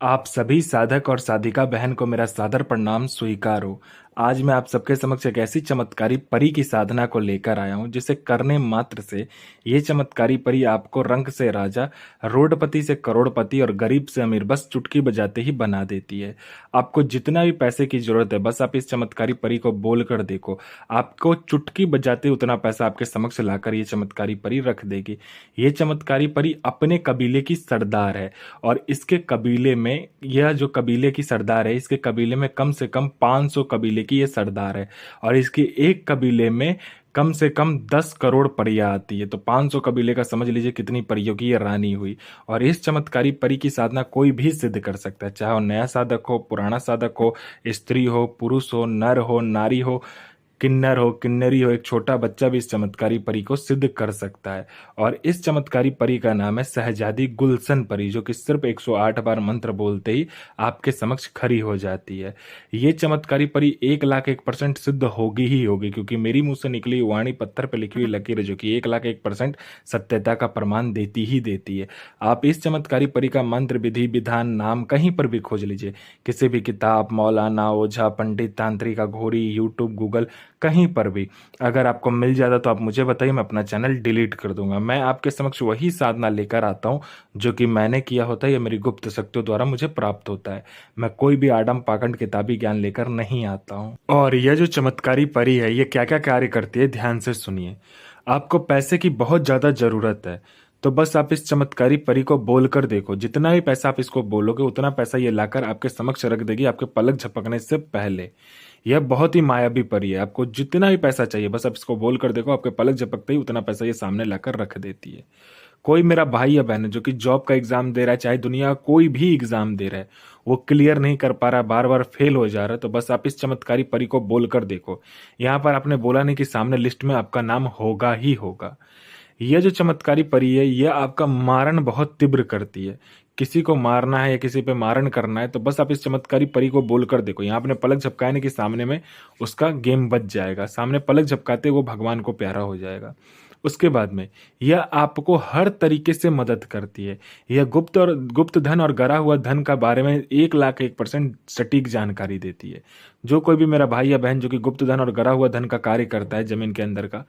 आप सभी साधक और साधिका बहन को मेरा सादर प्रणाम स्वीकार हो। आज मैं आप सबके समक्ष एक ऐसी चमत्कारी परी की साधना को लेकर आया हूं जिसे करने मात्र से ये चमत्कारी परी आपको रंक से राजा, रोडपति से करोड़पति और गरीब से अमीर बस चुटकी बजाते ही बना देती है। आपको जितना भी पैसे की जरूरत है बस आप इस चमत्कारी परी को बोल कर देखो। आपको चुटकी बजाते उतना पैसा आपके समक्ष लाकर ये चमत्कारी परी रख देगी। ये चमत्कारी परी अपने कबीले की सरदार है और इसके कबीले में यह जो कबीले की सरदार है, इसके कबीले में कम से कम 500 कबीले की ये सरदार है और इसके एक कबीले में कम से कम 10 करोड़ परियां आती है। तो 500 कबीले का समझ लीजिए कितनी परियों की ये रानी हुई। और इस चमत्कारी परी की साधना कोई भी सिद्ध कर सकता है, चाहे वो नया साधक हो, पुराना साधक हो, स्त्री हो, पुरुष हो, नर हो, नारी हो, किन्नर हो, किन्नरी हो, एक छोटा बच्चा भी इस चमत्कारी परी को सिद्ध कर सकता है। और इस चमत्कारी परी का नाम है शहजादी गुलशन परी, जो कि सिर्फ 108 बार मंत्र बोलते ही आपके समक्ष खड़ी हो जाती है। ये चमत्कारी परी 1,01% सिद्ध होगी ही होगी, क्योंकि मेरी मुंह से निकली वाणी पत्थर पे लिखी हुई लकीर है जो कि 1,01% सत्यता का प्रमाण देती ही देती है। आप इस चमत्कारी परी का मंत्र, विधि, विधान, नाम कहीं पर भी खोज लीजिए, किसी भी किताब, मौलाना, ओझा, पंडित, तांत्रिक, अघोरी, यूट्यूब, गूगल, कहीं पर भी अगर आपको मिल जाता तो आप मुझे बताइए, मैं अपना चैनल डिलीट कर दूंगा। मैं आपके समक्ष वही साधना लेकर आता हूं जो कि मैंने किया होता है या मेरी गुप्त शक्तियों द्वारा मुझे प्राप्त होता है। मैं कोई भी आडम पाखंड किताबी ज्ञान लेकर नहीं आता हूं। और यह जो चमत्कारी परी है ये क्या क्या कार्य करती है, ध्यान से सुनिए। आपको पैसे की बहुत ज्यादा जरूरत है तो बस आप इस चमत्कारी परी को बोलकर देखो। जितना भी पैसा आप इसको बोलोगे उतना पैसा ये लाकर आपके समक्ष रख देगी, आपके पलक झपकने से पहले। यह बहुत ही मायावी परी है। आपको जितना भी पैसा चाहिए बस आप इसको बोल कर देखो, आपके पलक झपकते ही उतना पैसा ये सामने लाकर रख देती है। कोई मेरा भाई या बहन है जो कि जॉब का एग्जाम दे रहा है, चाहे दुनिया का कोई भी एग्जाम दे रहा है, वो क्लियर नहीं कर पा रहा है, बार बार फेल हो जा रहा है, तो बस आप इस चमत्कारी परी को बोल कर देखो। यहाँ पर आपने बोला नहीं कि सामने लिस्ट में आपका नाम होगा ही होगा। यह जो चमत्कारी परी है यह आपका मारण बहुत तीव्र करती है। किसी को मारना है या किसी पे मारण करना है तो बस आप इस चमत्कारी परी को बोल कर देखो। यहाँ आपने पलक झपकाने के सामने में उसका गेम बच जाएगा, सामने पलक झपकाते वो भगवान को प्यारा हो जाएगा। उसके बाद में यह आपको हर तरीके से मदद करती है। यह गुप्त धन और गरा हुआ धन का बारे में 1,01% सटीक जानकारी देती है। जो कोई भी मेरा भाई या बहन जो कि गुप्त धन और गरा हुआ धन का कार्य करता है जमीन के अंदर का,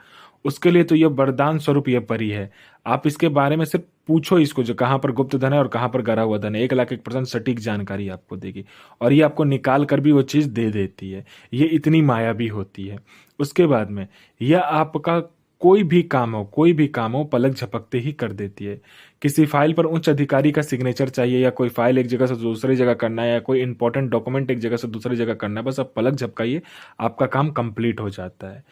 उसके लिए तो यह वरदान स्वरूप यह परी है। आप इसके बारे में सिर्फ पूछो इसको, जो कहाँ पर गुप्त धन है और कहाँ पर गरा हुआ धन है, 1,01% सटीक जानकारी आपको देगी और ये आपको निकाल कर भी वो चीज दे देती है। ये इतनी मायावी होती है। उसके बाद में यह आपका कोई भी काम हो पलक झपकते ही कर देती है। किसी फाइल पर उच्च अधिकारी का सिग्नेचर चाहिए या कोई फाइल एक जगह से दूसरी जगह करना है या कोई इंपॉर्टेंट डॉक्यूमेंट एक जगह से दूसरी जगह करना है, बस आप पलक झपकाइए, आपका काम कंप्लीट हो जाता है।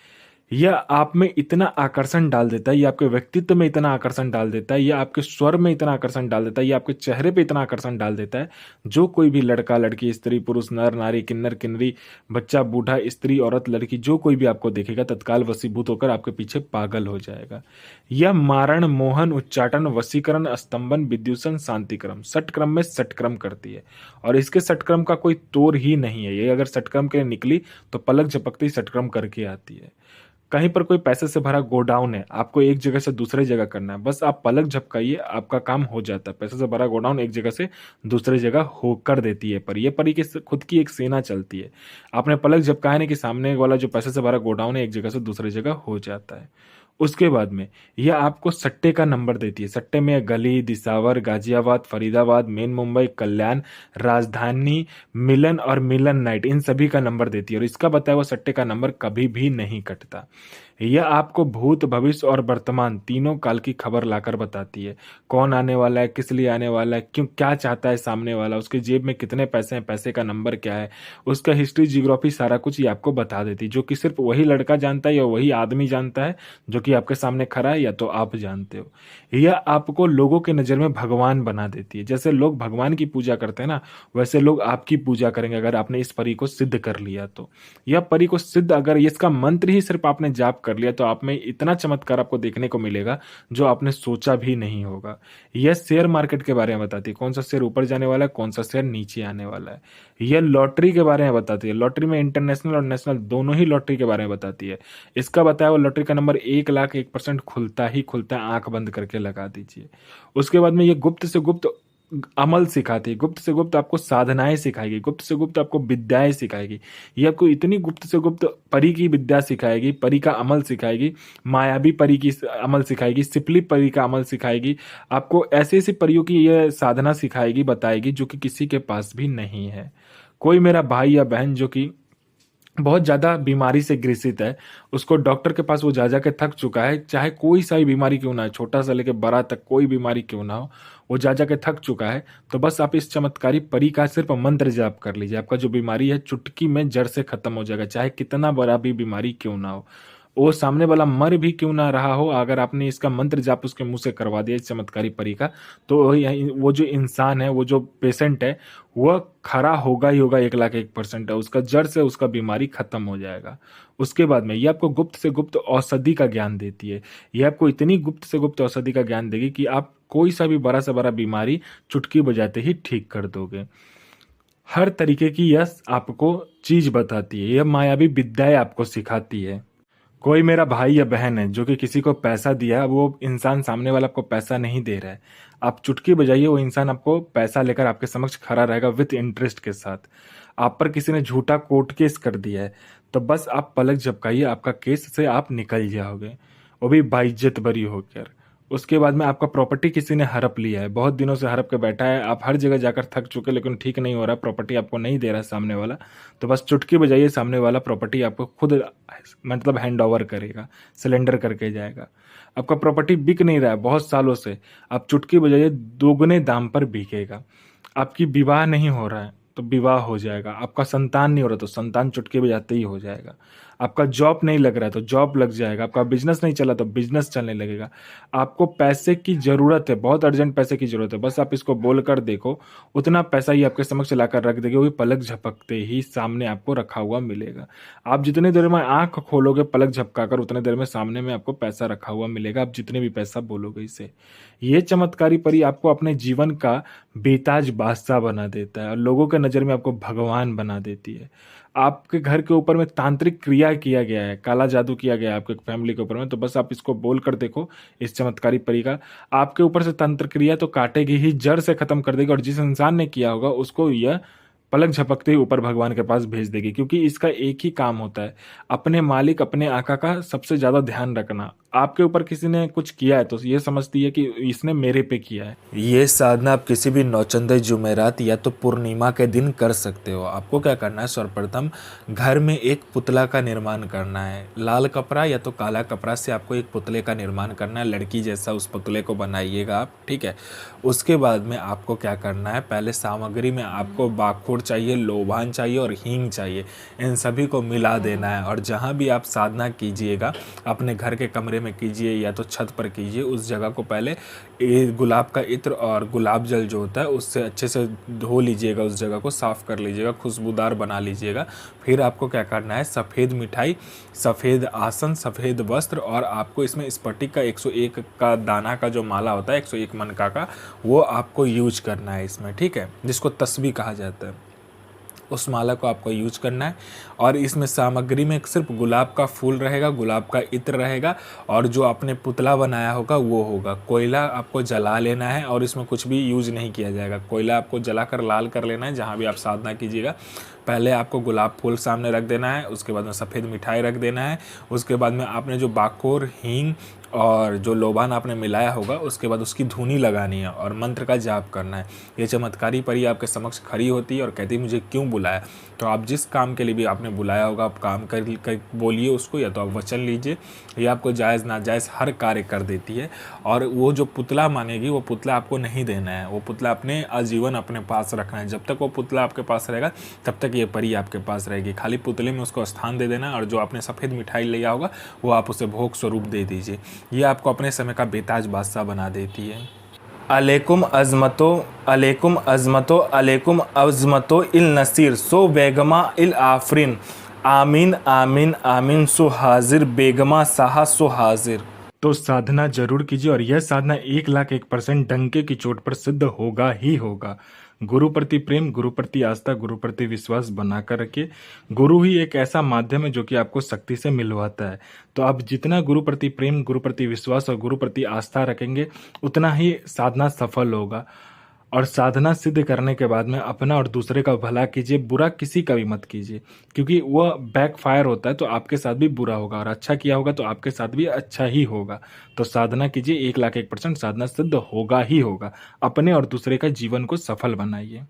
यह आप में इतना आकर्षण डाल देता है, ये आपके व्यक्तित्व में इतना आकर्षण डाल देता है, ये आपके स्वर में इतना आकर्षण डाल देता है, ये आपके चेहरे पे इतना आकर्षण डाल देता है, जो कोई भी लड़का लड़की, स्त्री पुरुष, नर नारी, किन्नर किन्नरी, बच्चा बूढ़ा, स्त्री औरत लड़की, जो कोई भी आपको देखेगा तत्काल वशीभूत होकर आपके पीछे पागल हो जाएगा। यह मारण, मोहन, उच्चाटन, वशीकरण, स्तंभन, विद्युषण, शांतिक्रम, षटक्रम में षटक्रम करती है और इसके षटक्रम का कोई तोड़ ही नहीं है। ये अगर षटक्रम के लिए निकली तो पलक झपकते ही षटक्रम करके आती है। कहीं पर कोई पैसे से भरा गोडाउन है, आपको एक जगह से दूसरी जगह करना है, बस आप पलक झपकाइए, आपका काम हो जाता है। पैसे से भरा गोडाउन एक जगह से दूसरी जगह हो कर देती है पर ये परी की खुद की एक सेना चलती है। आपने पलक झपकाने के सामने वाला जो पैसे से भरा गोडाउन है एक जगह से दूसरी जगह हो जाता है। उसके बाद में यह आपको सट्टे का नंबर देती है। सट्टे में गली, दिसावर, गाजियाबाद, फरीदाबाद, मेन मुंबई, कल्याण, राजधानी, मिलन और मिलन नाइट, इन सभी का नंबर देती है और इसका बताया हुआ सट्टे का नंबर कभी भी नहीं कटता। यह आपको भूत, भविष्य और वर्तमान तीनों काल की खबर लाकर बताती है। कौन आने वाला है, किस लिए आने वाला है, क्यों, क्या चाहता है सामने वाला, उसके जेब में कितने पैसे हैं, पैसे का नंबर क्या है, उसका हिस्ट्री, जियोग्राफी, सारा कुछ ये आपको बता देती है, जो कि सिर्फ वही लड़का जानता है या वही आदमी जानता है जो कि आपके सामने खड़ा है या तो आप जानते हो। यह आपको लोगों के नजर में भगवान बना देती है। जैसे लोग भगवान की पूजा करते हैं ना, वैसे लोग आपकी पूजा करेंगे अगर आपने इस परी को सिद्ध कर लिया तो। यह परी को सिद्ध, अगर इसका मंत्र ही सिर्फ आपने जाप कर लिया तो आप में इतना चमत्कार आपको देखने को मिलेगा जो आपने सोचा भी नहीं होगा। यह शेयर मार्केट के बारे में बताती है, कौन सा शेयर ऊपर जाने वाला है, कौन सा शेयर नीचे आने वाला है। यह लॉटरी के बारे में बताती है, लॉटरी में इंटरनेशनल और नेशनल दोनों ही लॉटरी के बारे में बताती है। इसका बताया हुआ लॉटरी का नंबर 1,01% खुलता ही खुलता है, आंख बंद करके लगा दीजिए। उसके बाद में ये गुप्त से गुप्त अमल सिखाती है, गुप्त से गुप्त आपको साधनाएं सिखाएगी, गुप्त से गुप्त आपको विद्याएं सिखाएगी। ये आपको इतनी गुप्त से गुप्त परी की विद्या सिखाएगी, परी का अमल सिखाएगी, मायावी परी की अमल सिखाएगी, सिपली परी का अमल सिखाएगी। आपको ऐसी ऐसी परियों की ये साधना सिखाएगी, बताएगी, जो कि किसी के पास भी नहीं है। कोई मेरा भाई या बहन जो कि बहुत ज़्यादा बीमारी से ग्रसित है, उसको डॉक्टर के पास वो जा जा के थक चुका है, चाहे कोई सा भी बीमारी क्यों ना है, छोटा सा लेके बड़ा तक कोई बीमारी क्यों ना हो, वो जा जा के थक चुका है, तो बस आप इस चमत्कारी परी का सिर्फ मंत्र जाप कर लीजिए, आपका जो बीमारी है चुटकी में जड़ से खत्म हो जाएगा, चाहे कितना बड़ा भी बीमारी क्यों ना हो। वो सामने वाला मर भी क्यों ना रहा हो, अगर आपने इसका मंत्र जाप उसके मुंह से करवा दिया इस चमत्कारी परी का, तो वो जो इंसान है, वो जो पेशेंट है, वह खरा होगा ही होगा, 1,01,000% है, उसका जड़ से उसका बीमारी खत्म हो जाएगा। उसके बाद में ये आपको गुप्त से गुप्त औषधि का ज्ञान देती है। ये आपको इतनी गुप्त से गुप्त औषधि का ज्ञान देगी कि आप कोई सा भी बड़ा से बड़ा बीमारी चुटकी बजाते ही ठीक कर दोगे। हर तरीके की यह आपको चीज बताती है, यह मायावी विद्याएं आपको सिखाती है। कोई मेरा भाई या बहन है जो कि किसी को पैसा दिया, वो इंसान सामने वाला आपको पैसा नहीं दे रहा है, आप चुटकी बजाइए, वो इंसान आपको पैसा लेकर आपके समक्ष खड़ा रहेगा विथ इंटरेस्ट के साथ। आप पर किसी ने झूठा कोर्ट केस कर दिया है, तो बस आप पलक झपकाइए, आपका केस से आप निकल जाओगे, वो भी बाइज्जत बरी होकर। उसके बाद में आपका प्रॉपर्टी किसी ने हड़प लिया है, बहुत दिनों से हड़प के बैठा है, आप हर जगह जाकर थक चुके, लेकिन ठीक नहीं हो रहा, प्रॉपर्टी आपको नहीं दे रहा सामने वाला, तो बस चुटकी बजाइए, सामने वाला प्रॉपर्टी आपको खुद मतलब हैंड ओवर करेगा, सिलेंडर करके जाएगा। आपका प्रॉपर्टी बिक नहीं रहा है बहुत सालों से, आप चुटकी बजाइए, दोगुने दाम पर बिकेगा। आपकी विवाह नहीं हो रहा है तो विवाह हो जाएगा, आपका संतान नहीं हो रहा तो संतान चुटकी बजाते ही हो जाएगा, आपका जॉब नहीं लग रहा है तो जॉब लग जाएगा, आपका बिजनेस नहीं चला तो बिजनेस चलने लगेगा। आपको पैसे की जरूरत है, बहुत अर्जेंट पैसे की जरूरत है, बस आप इसको बोलकर देखो, उतना पैसा ही आपके समक्ष लाकर रख देगी, वो भी पलक झपकते ही सामने आपको रखा हुआ मिलेगा। आप जितनी देर में आंख खोलोगे पलक झपकाकर, उतने देर में सामने में आपको पैसा रखा हुआ मिलेगा, आप जितने भी पैसा बोलोगे इसे। ये चमत्कारी परी आपको अपने जीवन का बेताज बादशाह बना देता है और लोगों के नज़र में आपको भगवान बना देती है। आपके घर के ऊपर में तांत्रिक क्रिया किया गया है, काला जादू किया गया है आपके फैमिली के ऊपर में, तो बस आप इसको बोल कर देखो, इस चमत्कारी परी का आपके ऊपर से तंत्र क्रिया तो काटेगी ही, जड़ से खत्म कर देगी, और जिस इंसान ने किया होगा उसको यह पलक झपकते ही ऊपर भगवान के पास भेज देगी, क्योंकि इसका एक ही काम होता है, अपने मालिक अपने आका का सबसे ज्यादा ध्यान रखना। आपके ऊपर किसी ने कुछ किया है तो ये समझती है कि इसने मेरे पे किया है। ये साधना आप किसी भी नौचंदे जुमेरात या तो पूर्णिमा के दिन कर सकते हो। आपको क्या करना है, सर्वप्रथम घर में एक पुतला का निर्माण करना है, लाल कपड़ा या तो काला कपड़ा से आपको एक पुतले का निर्माण करना है, लड़की जैसा उस पुतले को बनाइएगा आप, ठीक है। उसके बाद में आपको क्या करना है, पहले सामग्री में आपको बाखुर चाहिए, लोबान चाहिए और हींग चाहिए, इन सभी को मिला देना है। और जहाँ भी आप साधना कीजिएगा, अपने घर के कमरे में कीजिए या तो छत पर कीजिए, उस जगह को पहले गुलाब का इत्र और गुलाब जल जो होता है उससे अच्छे से धो लीजिएगा, उस जगह को साफ़ कर लीजिएगा, खुशबूदार बना लीजिएगा। फिर आपको क्या करना है, सफ़ेद मिठाई, सफ़ेद आसन, सफ़ेद वस्त्र, और आपको इसमें स्फटिक का 101 का दाना का जो माला होता है, 101 मनका का, वो आपको यूज करना है इसमें, ठीक है, जिसको तस्बीह कहा जाता है। उस माला को आपको यूज करना है। और इसमें सामग्री में सिर्फ गुलाब का फूल रहेगा, गुलाब का इत्र रहेगा, और जो आपने पुतला बनाया होगा वो होगा। कोयला आपको जला लेना है और इसमें कुछ भी यूज नहीं किया जाएगा, कोयला आपको जलाकर लाल कर लेना है जहाँ भी आप साधना कीजिएगा। पहले आपको गुलाब फूल सामने रख देना है, उसके बाद में सफ़ेद मिठाई रख देना है, उसके बाद में आपने जो बाकोर, हींग और जो लोबान आपने मिलाया होगा, उसके बाद उसकी धुनी लगानी है और मंत्र का जाप करना है। ये चमत्कारी परी आपके समक्ष खड़ी होती है और कहती है मुझे क्यों बुलाया। तो आप जिस काम के लिए भी आपने बुलाया होगा आप काम कर बोलिए उसको, या तो आप वचन लीजिए, या आपको जायज़ नाजायज़ हर कार्य कर देती है। और वो जो पुतला मांगेगी वो पुतला आपको नहीं देना है, वो पुतला अपने आजीवन अपने पास रखना है। जब तक वो पुतला आपके पास रहेगा तब तक ये परी आपके पास रहेगी। खाली पुतले में उसको स्थान दे देना, और जो आपने सफ़ेद मिठाई लिया होगा वो आप उसे भोग स्वरूप दे दीजिए। ये आपको अपने समय का बेताज बादशाह बना देती है। अलैकुम अज़मतो, अलैकुम अज़मतो, अलैकुम अज़मतो इल नसीर सो बेगमा इल आफरीन, आमीन आमीन आमीन सो हाजिर बेगमा साहा सो हाजिर। तो साधना जरूर कीजिए, और यह साधना 1,01,000% डंके की चोट पर सिद्ध होगा ही होगा। गुरु प्रति प्रेम, गुरु प्रति आस्था, गुरु प्रति विश्वास बनाकर रखिए। गुरु ही एक ऐसा माध्यम है जो कि आपको शक्ति से मिलवाता है। तो आप जितना गुरु प्रति प्रेम, गुरु प्रति विश्वास और गुरु प्रति आस्था रखेंगे, उतना ही साधना सफल होगा। और साधना सिद्ध करने के बाद में अपना और दूसरे का भला कीजिए, बुरा किसी का भी मत कीजिए, क्योंकि वह बैकफायर होता है तो आपके साथ भी बुरा होगा, और अच्छा किया होगा तो आपके साथ भी अच्छा ही होगा। तो साधना कीजिए, 1 लाख 1% साधना सिद्ध होगा ही होगा। अपने और दूसरे का जीवन को सफल बनाइए।